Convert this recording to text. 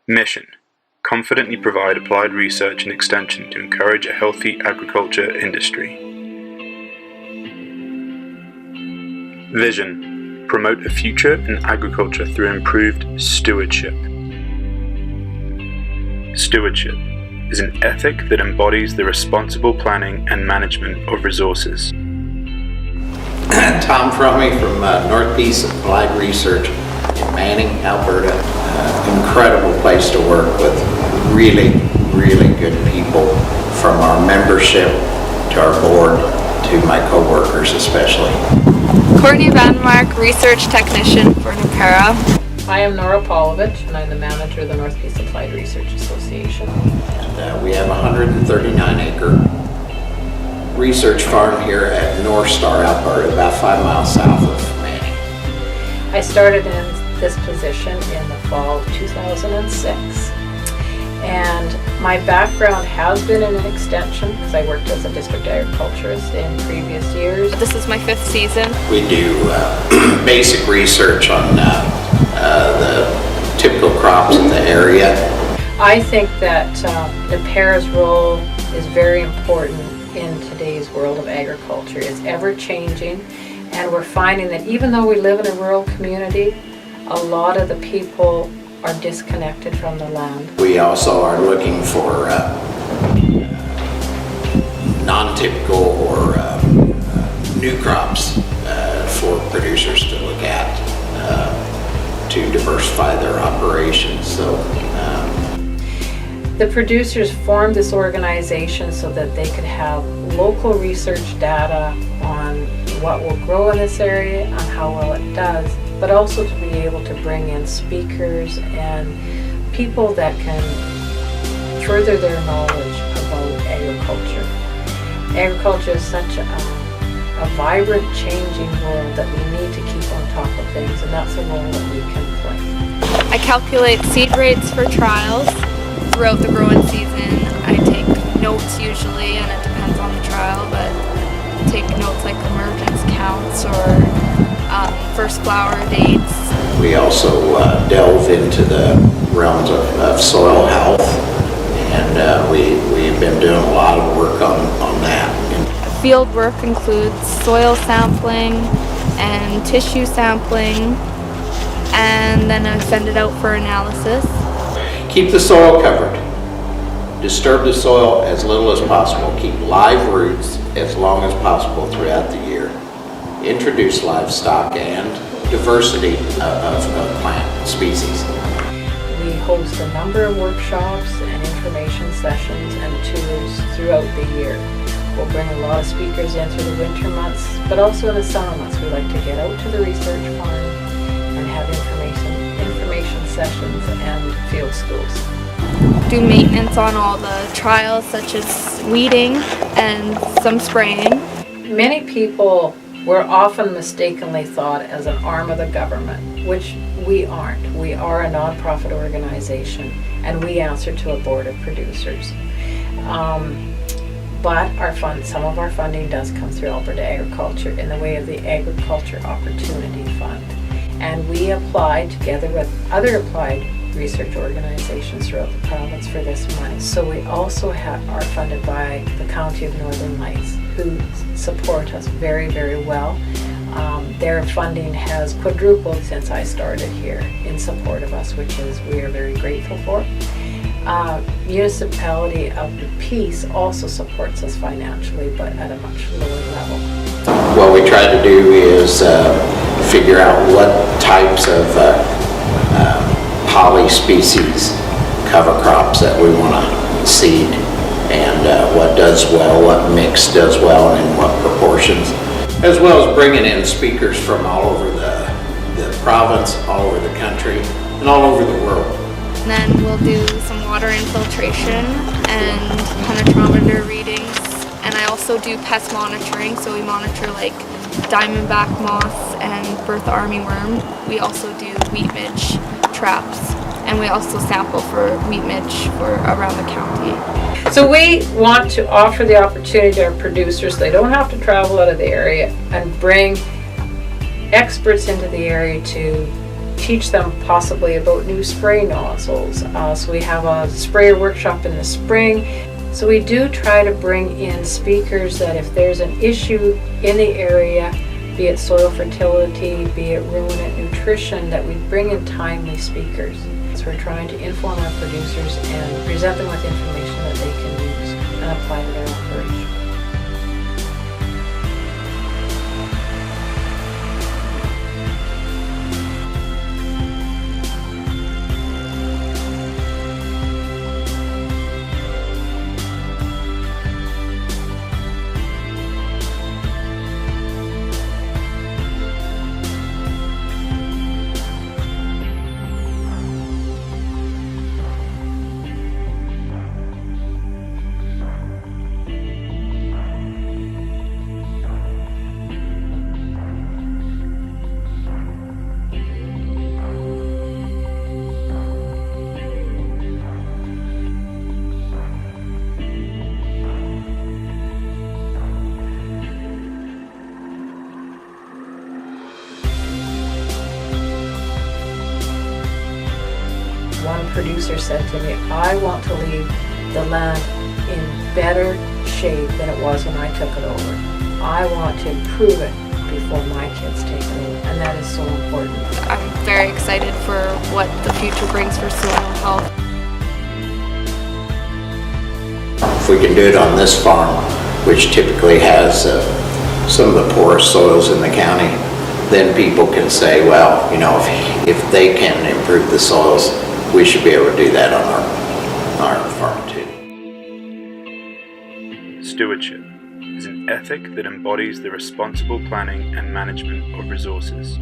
Mission: confidently provide applied research and extension to encourage a healthy agriculture industry. Vision: promote a future in agriculture through improved stewardship. Stewardship is an ethic that embodies the responsible planning and management of resources. Tom Fromey from Northeast Applied Research in Manning, Alberta. Incredible place to work with really good people, from our membership to our board to my co-workers especially. Courtney Vanmark, Research Technician for NPARA. I am Nora Polovich, and I'm the manager of the Northeast Applied Research Association. And we have a 139-acre research farm here at North Star, Alberta, about 5 miles south of Manning. I started in this position in the fall of 2006, and my background has been in an extension because I worked as a district agriculturist in previous years. This is my 5th season. We do basic research on the typical crops in the area. I think that NPARA's role is very important in today's world of agriculture. It's ever changing, and we're finding that even though we live in a rural community, a lot of the people are disconnected from the land. We also are looking for non-typical or new crops for producers to look at to diversify their operations. So the producers formed this organization so that they could have local research data on what will grow in this area, on how well it does, but also to be able to bring in speakers and people that can further their knowledge about agriculture. Agriculture is such a vibrant, changing world that we need to keep on top of things, and that's a role that we can play. I calculate seed rates for trials throughout the growing season. I take notes usually, and it depends on the trial, but take notes like emergence counts or first flower dates. we also delve into the realms of soil health, and we've been doing a lot of work on that. Field work includes soil sampling and tissue sampling, and then I send it out for analysis. Keep the soil covered. Disturb the soil as little as possible. Keep live roots as long as possible throughout the year. Introduce livestock and diversity of plant species. We host a number of workshops and information sessions and tours throughout the year. We'll bring a lot of speakers in through the winter months, but also in the summer months we like to get out to the research farm and have information sessions and field schools. Do maintenance on all the trials, such as weeding and some spraying. Many people were often mistakenly thought as an arm of the government, which we aren't. We are a nonprofit organization, and we answer to a board of producers. But some of our funding does come through Alberta Agriculture in the way of the Agriculture Opportunity Fund. And we apply together with other applied research organizations throughout the province for this money. So we also are funded by the County of Northern Lights, who support us very, very well. Their funding has quadrupled since I started here in support of us, which we are very grateful for. Municipality of the Peace also supports us financially, but at a much lower level. What we try to do is figure out what types of polyspecies cover crops that we want to seed, and what does well, what mix does well, and in what proportions, as well as bringing in speakers from all over the province, all over the country, and all over the world. And then we'll do some water infiltration and penetrometer readings. And I also do pest monitoring, so we monitor like diamondback moths and Bertha armyworm. We also do wheat midge traps, and we also sample for wheat midge for around the county. So we want to offer the opportunity to our producers, they don't have to travel out of the area, and bring experts into the area to teach them possibly about new spray nozzles. So we have a sprayer workshop in the spring. So we do try to bring in speakers that if there's an issue in the area, be it soil fertility, be it ruminant nutrition, that we bring in timely speakers. So we're trying to inform our producers and present them with information that they can use and apply to their operation. One producer said to me, I want to leave the land in better shape than it was when I took it over. I want to improve it before my kids take it over, and that is so important. I'm very excited for what the future brings for soil health. If we can do it on this farm, which typically has some of the poorest soils in the county, then people can say, well, you know, if they can improve the soils, we should be able to do that on our farm too. Stewardship is an ethic that embodies the responsible planning and management of resources.